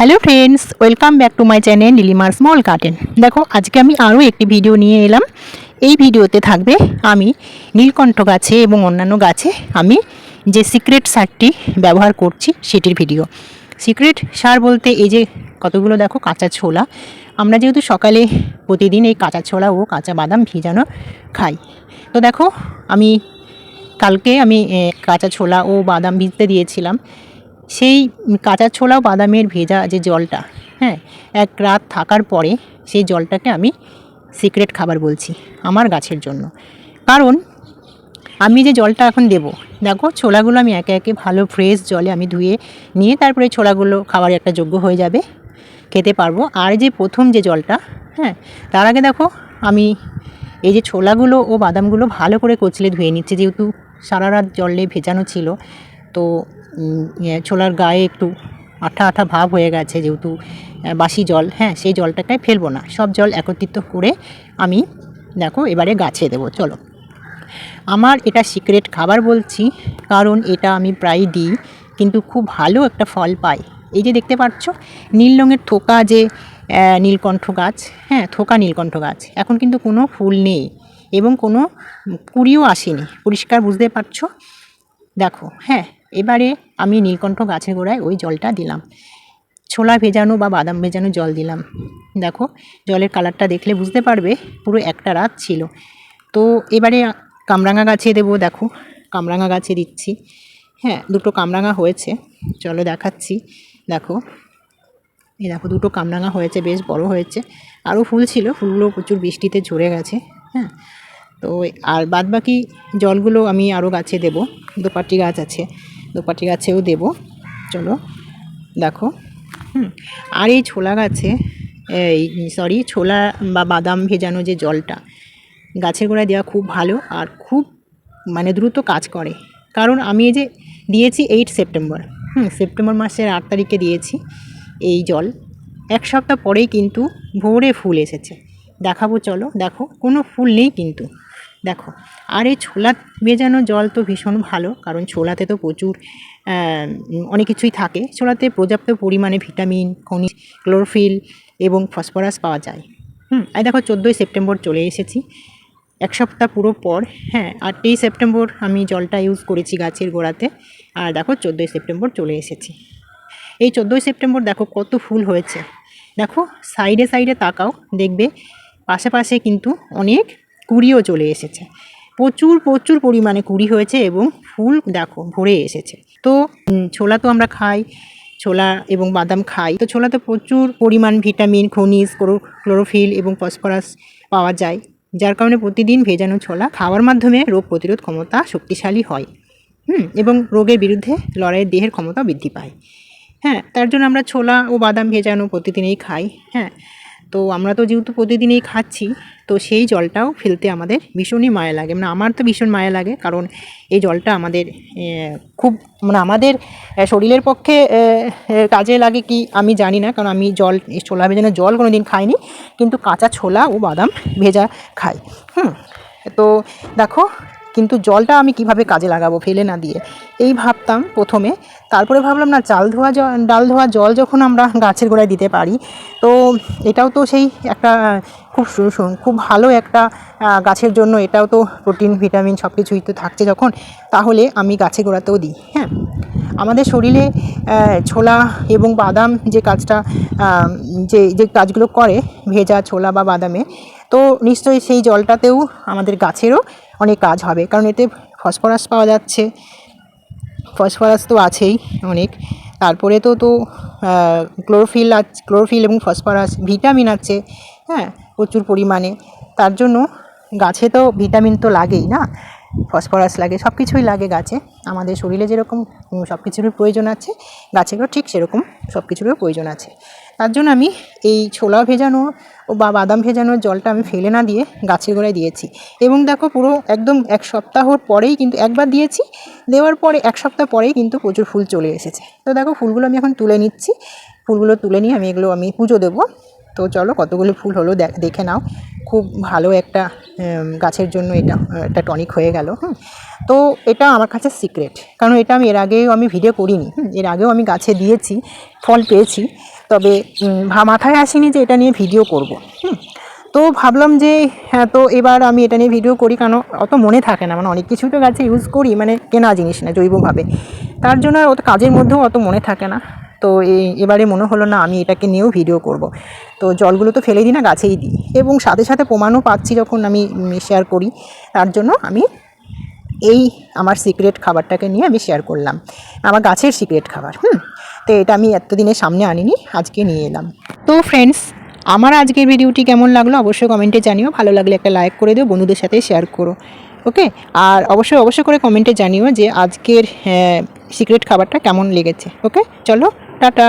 Hello friends, welcome back to my channel নীলিমার small garden. দেখো, আজকে আমি আরও একটি ভিডিও নিয়ে এলাম। এই ভিডিওতে থাকবে আমি নীলকণ্ঠ গাছে এবং অন্যান্য গাছে আমি যে সিক্রেট সারটি ব্যবহার করছি সেটির ভিডিও। সিক্রেট সার বলতে এই যে কতগুলো দেখো কাঁচা ছোলা। আমরা যেহেতু সকালে প্রতিদিন এই কাঁচা ছোলা ও কাঁচা বাদাম ভিজানো খাই, তো দেখো কালকে আমি কাঁচা ছোলা ও বাদাম ভিজতে দিয়েছিলাম। সেই কাঁচা ছোলা ও বাদামের ভেজা যে জলটা, এক রাত থাকার পরে সেই জলটাকে আমি সিক্রেট খাবার বলছি আমার গাছের জন্য। কারণ আমি যে জলটা এখন দেবো, দেখো ছোলাগুলো আমি একে একে ভালো ফ্রেশ জলে আমি ধুয়ে নিয়ে তারপরে ছোলাগুলো খাবার একটা যোগ্য হয়ে যাবে, খেতে পারবো। আর যে প্রথম যে জলটা, তার আগে দেখো আমি এই যে ছোলাগুলো ও বাদামগুলো ভালো করে কচলে ধুয়ে নিচ্ছি, যেহেতু সারা রাত জলে ভেজানো ছিল। তো ছোলার গায়ে একটু আঠা আঠা ভাব হয়ে গেছে, যেহেতু বাসি জল, সেই জলটাকে ফেলবো না, সব জল একত্রিত করে আমি দেখো এবারে গাছে দেবো। চলো, আমার এটা সিক্রেট খাবার বলছি কারণ এটা আমি প্রায় দিই, কিন্তু খুব ভালো একটা ফল পাই। এই যে দেখতে পাচ্ছ নীল রঙের থোকা যে নীলকণ্ঠ গাছ, থোকা নীলকণ্ঠ গাছ, এখন কিন্তু কোনো ফুল নেই এবং কোনো কুড়িও আসেনি, পরিষ্কার বুঝতে পারছো। দেখো, এবারে আমি নীলকণ্ঠ গাছের গোড়ায় ওই জলটা দিলাম, ছোলা ভেজানো বা বাদাম ভেজানো জল দিলাম। দেখো জলের কালারটা দেখলে বুঝতে পারবে পুরো একটা রাত ছিল। তো এবারে কামরাঙা গাছে দেবো। দেখো কামরাঙা গাছে দিচ্ছি, দুটো কামরাঙা হয়েছে, চলো দেখাচ্ছি। দেখো এই দেখো দুটো কামরাঙা হয়েছে, বেশ বড় হয়েছে। আরও ফুল ছিল, ফুলগুলো প্রচুর বৃষ্টিতে ঝরে গেছে। তো আর বাদবাকি জলগুলো আমি আরও গাছে দেব, দোপাটি গাছ আছে, দোপাটি গাছেও দেব। চলো দেখো, আর এই ছোলা গাছে ছোলা বা বাদাম ভেজানো যে জলটা গাছের গোড়ায় দেওয়া খুব ভালো আর খুব দ্রুত কাজ করে। কারণ আমি এই যে দিয়েছি 8 সেপ্টেম্বর, সেপ্টেম্বর মাসের 8 তারিখে দিয়েছি এই জল, এক সপ্তাহ পরেই কিন্তু ভোরে ফুল এসেছে। দেখাবো, চলো দেখো, কোনো ফুল নেই কিন্তু দেখো। আর এই ছোলা ভেজানো জল তো ভীষণ ভালো, কারণ ছোলাতে তো প্রচুর অনেক কিছুই থাকে। ছোলাতে পর্যাপ্ত পরিমাণে ভিটামিন, খনিজ, ক্লোরোফিল এবং ফসফরাস পাওয়া যায়। আর দেখো 14ই সেপ্টেম্বর চলে এসেছি, এক সপ্তাহ পুরো পর। 8ই সেপ্টেম্বর আমি জলটা ইউজ করেছি গাছের গোড়াতে, আর দেখো 14ই সেপ্টেম্বর চলে এসেছি। এই 14ই সেপ্টেম্বর দেখো কত ফুল হয়েছে। দেখো সাইডে সাইডে তাকাও, দেখবে পাশে কিন্তু অনেক কুড়িও চলে এসেছে, প্রচুর প্রচুর পরিমাণে কুড়ি হয়েছে এবং ফুল দেখো ভরে এসেছে। তো ছোলা তো আমরা খাই, ছোলা এবং বাদাম খাই, তো ছোলাতে প্রচুর পরিমাণ ভিটামিন, খনিজ, ক্লোরোফিল এবং ফসফরাস পাওয়া যায়, যার কারণে প্রতিদিন ভেজানো ছোলা খাওয়ার মাধ্যমে রোগ প্রতিরোধ ক্ষমতা শক্তিশালী হয়, এবং রোগের বিরুদ্ধে লড়াইয়ের দেহের ক্ষমতা বৃদ্ধি পায়। তার জন্য আমরা ছোলা ও বাদাম ভেজানো প্রতিদিনই খাই। তো আমরা তো যেহেতু প্রতিদিনই খাচ্ছি, তো সেই জলটাও ফেলতে আমাদের ভীষণই মায়া লাগে, আমার তো ভীষণ মায়া লাগে। কারণ এই জলটা আমাদের খুব আমাদের শরীরের পক্ষে কাজে লাগে কি আমি জানি না, কারণ আমি ছোলা ভেজানো জল কোনো দিন খাইনি, কিন্তু কাঁচা ছোলা ও বাদাম ভেজা খাই। তো দেখো, কিন্তু জলটা আমি কিভাবে কাজে লাগাবো ফেলে না দিয়ে, এই ভাবতাম প্রথমে। তারপরে ভাবলাম না, ডাল ধোয়া জল যখন আমরা গাছের গোড়ায় দিতে পারি, তো এটাও তো সেই একটা খুব ভালো একটা গাছের জন্য, এটাও তো প্রোটিন, ভিটামিন সব কিছুই তো থাকছে যখন, তাহলে আমি গাছের গোড়াতেও দিই। আমাদের শরীরে ছোলা এবং বাদাম যে কাজটা, যে কাজগুলো করে ভেজা ছোলা বা বাদামে, তো নিশ্চয়ই সেই জলটাতেও আমাদের গাছেরও অনেক কাজ হবে, কারণ এতে ফসফরাস পাওয়া যাচ্ছে, ফসফরাস তো আছেই অনেক, তারপরে তো ক্লোরোফিল এবং ফসফরাস, ভিটামিন আছে, প্রচুর পরিমাণে। তার জন্য গাছে তো ভিটামিন তো লাগেই না, ফসফরাস লাগে, সব কিছুই লাগে গাছে। আমাদের শরীরে যেরকম সব কিছুরই প্রয়োজন আছে, গাছেরও ঠিক সেরকম সব কিছুরও প্রয়োজন আছে। তার জন্য আমি এই ছোলা ভেজানো বা বাদাম ভেজানোর জলটা আমি ফেলে না দিয়ে গাছের গোড়ায় দিয়েছি। এবং দেখো পুরো একদম এক সপ্তাহর পরেই কিন্তু, একবার দিয়েছি, দেওয়ার পরে এক সপ্তাহ পরেই কিন্তু প্রচুর ফুল চলে এসেছে। তো দেখো ফুলগুলো আমি এখন তুলে নিচ্ছি, ফুলগুলো তুলে নিয়ে আমি পুজো দেবো। তো চলো কতগুলো ফুল হলো দেখে নাও, খুব ভালো একটা গাছের জন্য এটা একটা টনিক হয়ে গেল। তো এটা আমার কাছে সিক্রেট, কারণ এটা আমি এর আগেও ভিডিও করিনি, এর আগেও আমি গাছে দিয়েছি, ফল পেয়েছি। তবে মাথায় আসেনি যে এটা নিয়ে ভিডিও করব। তো ভাবলাম যে হ্যাঁ, তো এবার আমি এটা নিয়ে ভিডিও করি, কারণ অত মনে থাকে না, মানে অনেক কিছুই তো গাছে ইউজ করি, মানে কেনা জিনিস না, জৈবভাবে, তার জন্য আর অত কাজের মধ্যেও অত মনে থাকে না। তো এবারে মনে হলো না আমি এটাকে নিয়েও ভিডিও করব। তো জলগুলো তো ফেলে দিই না, গাছেই দিই, এবং সাথে সাথে প্রমাণও পাচ্ছি যখন আমি শেয়ার করি, তার জন্য আমি এই আমার সিক্রেট খাবারটাকে নিয়ে আমি শেয়ার করলাম, আমার গাছের সিক্রেট খাবার। তো এটা আমি এতদিনের সামনে আনিনি, আজকে নিয়ে এলাম। তো ফ্রেন্ডস, আমার আজকের ভিডিওটি কেমন লাগলো অবশ্যই কমেন্টে জানিও, ভালো লাগলে একটা লাইক করে দিও, বন্ধুদের সাথে শেয়ার করো। ওকে, আর অবশ্যই করে কমেন্টে জানিও যে আজকের সিক্রেট খাবারটা কেমন লেগেছে। ওকে, চলো, টাটা।